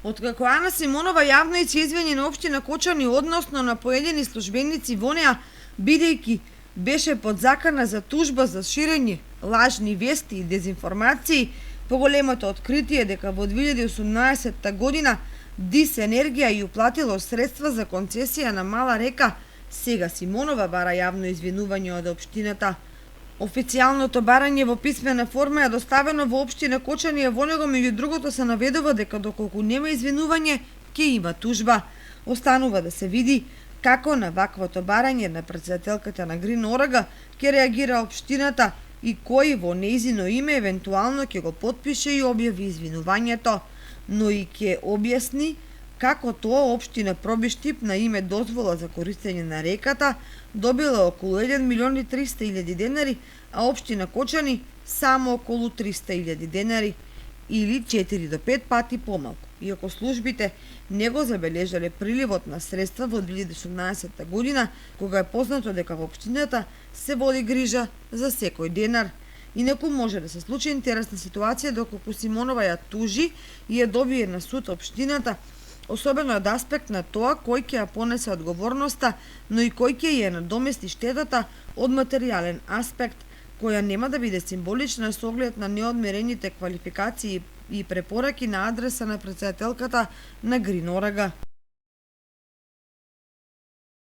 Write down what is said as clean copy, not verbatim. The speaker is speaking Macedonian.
Откако Ана Симонова јавно и се извини на општина Кочани односно на поедини службеници во неа, бидејќи беше подзакана за тужба за ширење лажни вести и дезинформации, поголемото откритие дека во 2018 година ДИС Енергија ја уплатило средства за концесија на Мала река, сега Симонова бара јавно извинување од општината. Официјалното барање во писмена форма е доставено во општина Кочани, во него меѓу другото се наведува дека доколку нема извинување, ќе има тужба. Останува да се види како на ваквото барање на претседателката на Грин Орага ќе реагира општината и кој во нејзино име евентуално ќе го потпише и објави извинувањето, но и ќе објасни како тоа општина Пробиштип на име дозвола за користење на реката добила околу 1.300.000 денари, а општина Кочани само околу 300.000 денари или 4 до 5 пати помалку. Иако службите не го забележале приливот на средства во 2018 година, кога е познато дека во општината се води грижа за секој денар. Инаку може да се случи интересна ситуација доколку Симонова ја тужи и ја добие на суд општината, особено од аспект на тоа кој ќе ја понесе одговорноста, но и кој ќе ја надомести штетата од материјален аспект, која нема да биде символична со оглед на неодмерените квалификации и препораки на адреса на претседателката на Грин Орага.